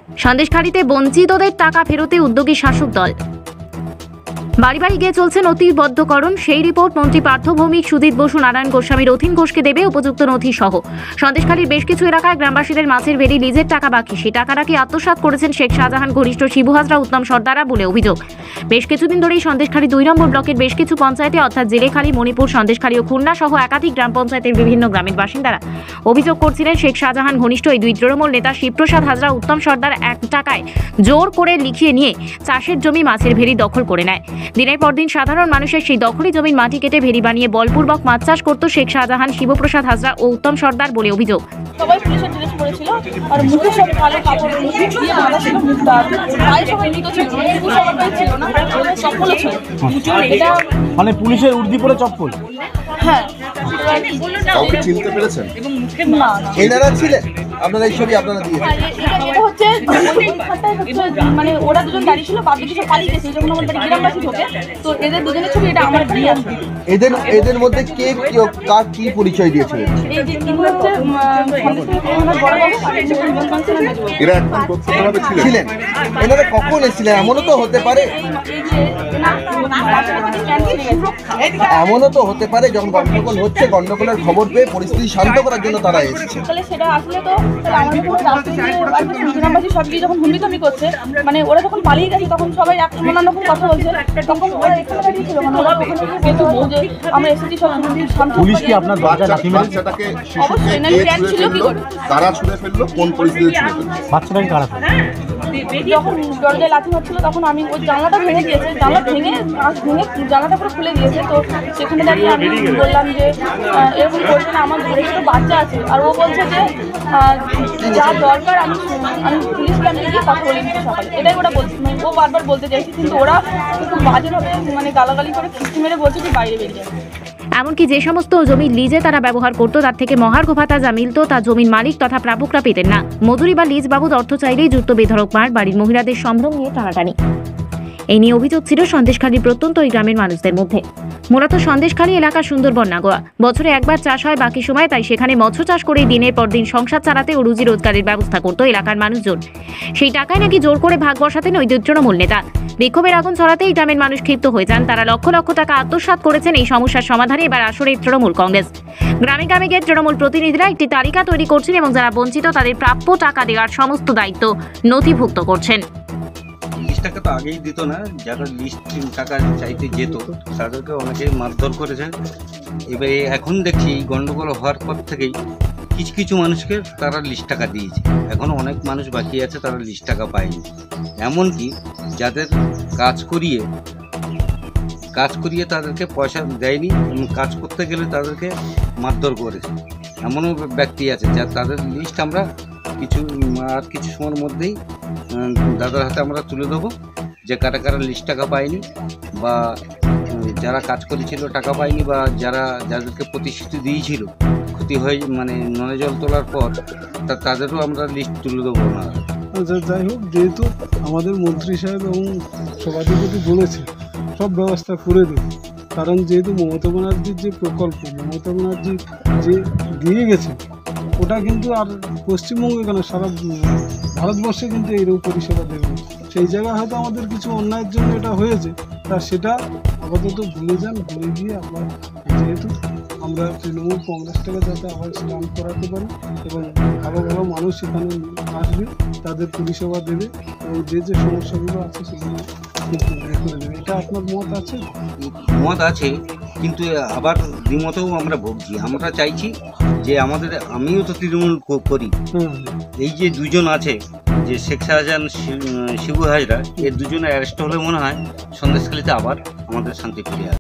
সন্দেশখালীতে বঞ্চিতদের টাকা ফেরতে উদ্যোগী শাসক দল। বাড়ি বাড়ি গিয়ে চলছে নথিবদ্ধকরণ। সেই রিপোর্ট মন্ত্রী পার্থ ভৌমিক, সুজিত বসু, নারায়ণ গোস্বামী, রথীন ঘোষকে দেবে উপযুক্ত নথি সহ। সন্দেশখালীর বেশ কিছু এলাকায় গ্রামবাসীদের মাছের ভেড়ি লিজের টাকা বাকি। সেই টাকাটা কি আত্মসাৎ করেছেন শেখ শাহজাহান ঘনিষ্ঠ শিবু হাজরা, উত্তম সর্দারা বলে অভিযোগ। বেশ কিছুদিন ধরেই সন্দেশখালী 2 নম্বর ব্লকের বেশ কিছু পঞ্চায়েতে অর্থাৎ জেলেখালী, মণিপুর, সন্দেশখালী ও খুলনা সহ একাধিক গ্রাম পঞ্চায়েতের বিভিন্ন গ্রামের বাসিন্দারা অভিযোগ করছিলেন শেখ শাহজাহান ঘনিষ্ঠ এই 2 তৃণমূল নেতা শিবপ্রসাদ হাজরা, উত্তম সর্দার 1 টাকায় জোর করে লিখিয়ে নিয়ে চাষের জমি মাছের ভেড়ি দখল করে নেয়। দিনের পর দিন সাধারণ মানুষের সেই দখলি জমির মাটি কেটে ভেড়ি বানিয়ে বলপূর্বক মাছ চাষ করত শেখ শাহজাহান, শিবপ্রসাদ হাজরা ও উত্তম সর্দার বলে অভিযোগ। সবাই পুলিশের ড্রেস পরেছিল আর মুখে সব কালো কাপড় দিয়ে বাঁধা ছিল মুখটা, প্রায় সবাই মৃত ছিল, সবাই ছিল না, চপ্পলও ছিল। এটা মানে পুলিশের উর্দি পরে চপ্পল। হ্যাঁ, কাউকে চিনতে পেরেছেন? না এনারা ছিলেন আপনারা এই ছবি আপনারা দিয়েছেন? এটা হচ্ছে মানে ওরা দুজন দাঁড়িয়ে ছিল, বাদ বাকি সব পালিয়ে গেছে যখন আমার বাড়ি গ্রামবাসী ঢোকে, তো এদের দুজনের ছবি এটা আমার বাড়ি আসবে। এদের মধ্যে কে কার কি পরিচয় দিয়েছিলেন? এই যে কিন্তু হচ্ছে বড় এরা একদম তথ্যভাবে ছিলেন। এনারা কখন এসেছিলেন? এমনও তো হতে পারে যখন গন্ডগোল হচ্ছে, গন্ডগোলের খবর পেয়ে পরিস্থিতি শান্ত করার জন্য তারা এসেছে। সেটা আসলে তো গ্রামবাসী সব যখন হুমড়ি করছে, মানে ওরা যখন পালিয়ে গেছে তখন সবাই নানান রকম কথা বলছে, তখন ওরা এখানে দাঁড়িয়ে ছিল, মানে ওরা ওখানে যে আমরা এসেছি সব শান্ত। পুলিশ কি আপনার বাচ্চাটাকে ছিল কি করে? কারা ছুঁড়ে ফেললো? কোন পরিস্থিতি ছিল? বাচ্চাটাকে কারা? যখন দরজায় লাথি মারছিল তখন আমি ওই জানলাটা ভেঙে দিয়েছে, জানলা ভেঙে জানলাটা পুরো খুলে দিয়েছে। তো সেখানে দাঁড়িয়ে আমি বললাম যে এরকম করছে না, আমার ঘরে ছোটো বাচ্চা আছে। আর ও বলছে যে যা দরকার আমি পুলিশ ক্যাম্পে গিয়ে কথা বলে দিচ্ছি সকালে, এটাই ওরা বলছে। ও বারবার বলতে চাইছে, কিন্তু ওরা খুব বাজেভাবে মানে গালাগালি করে খিস্তি মেরে বলছে যে বাইরে বেরিয়ে যাবে। এমনকি যে সমস্ত জমি লিজে তারা ব্যবহার করত তার থেকে মহার্ঘ ভাতা যা মিলত তা জমির মালিক তথা প্রাপকরা পেতেন না। মজুরি বা লিজ বাবদ অর্থ চাইলেই যুক্ত বেধড়ক মার, বাড়ির মহিলাদের সম্ভ্রম নিয়ে টানাটানি। এই নিয়ে অভিযোগ ছিল সন্দেশখালীর প্রত্যন্ত ওই গ্রামের মানুষদের মধ্যে। মূলত সন্দেশখালী এলাকা সুন্দরবন নাগোয়া, বছরে একবার চাষ হয়, বাকি সময় তাই সেখানে মৎস্য চাষ করেই দিনের পর দিন সংসার চালাতে ও রুজি রোজগারের ব্যবস্থা করত এলাকার মানুষজন। সেই টাকায় নাকি জোর করে ভাগ বসাতেন ওই 2 তৃণমূল নেতা। বিক্ষোভের আগুন ছড়াতেই গ্রামের মানুষ ক্ষিপ্ত হয়ে যান। তারা লক্ষ লক্ষ টাকা আত্মসাৎ করেছেন। এই সমস্যার সমাধানে এবার আসরে তৃণমূল কংগ্রেস। গ্রামে গ্রামে গিয়ে তৃণমূল প্রতিনিধিরা একটি তালিকা তৈরি করছেন এবং যারা বঞ্চিত তাদের প্রাপ্য টাকা দেওয়ার সমস্ত দায়িত্ব নথিভুক্ত করছেন। লিস্ট টাকা তো আগেই দিত না, যারা লিস্ট টাকা চাইতে যেত তাদেরকে অনেকে মারধর করেছে। এবারে এখন দেখছি গন্ডগোল হওয়ার পর থেকেই কিছু কিছু মানুষকে তারা লিস্ট টাকা দিয়েছে। এখনও অনেক মানুষ বাকি আছে, তারা লিস্ট টাকা পায়নি। এমনকি যাদের কাজ করিয়ে তাদেরকে পয়সা দেয়নি এবং কাজ করতে গেলে তাদেরকে মারধর করেছে। এমনও ব্যক্তি আছে যা তাদের লিস্ট আমরা কিছু সময়ের মধ্যেই দাদার হাতে আমরা তুলে দেবো, যে কারা কারা লিস্ট টাকা পায়নি বা যারা কাজ করেছিল টাকা পায়নি বা যাদেরকে প্রতিশ্রুতি দিয়েছিল ক্ষতি হয়ে মানে নলে জল তোলার পর তাদেরও আমরা লিস্ট তুলে দেবো না। যাই হোক, যেহেতু আমাদের মন্ত্রী সাহেব এবং সভাধিপতি বলেছে সব ব্যবস্থা করে দেবে, কারণ যেহেতু মমতা ব্যানার্জির যে প্রকল্প মমতা ব্যানার্জি যে দিয়ে গেছে ওটা কিন্তু আর পশ্চিমবঙ্গে কেন সারা ভারতবর্ষে কিন্তু এইরকম পরিষেবা দেবে। সেই জায়গায় হয়তো আমাদের কিছু অন্যায়ের জন্য এটা হয়েছে, তা সেটা আপাতত ভুলে যান। ভুলে গিয়ে আবার যেহেতু আমরা তৃণমূল কংগ্রেসটাকে যাতে আবার স্ট্যান্ড করাতে পারি এবং ভালো ভালো মানুষ এখানে আসবে, তাদের পরিষেবা দেবে এবং যে সমস্যাগুলো আছে সেগুলো করে দেবে। এটা আপনার মত আছে? মত আছে, কিন্তু আবার দ্বিমতেও আমরা ভুগছি। আমরা চাইছি যে আমিও তো তৃণমূল করি, এই যে 2 জন আছে যে শেখ শাহজাহান, শিবু হাজরা, এর 2জনের অ্যারেস্ট হলে মনে হয় সন্দেশখালীতে আবার আমাদের শান্তি ফিরে আসবে।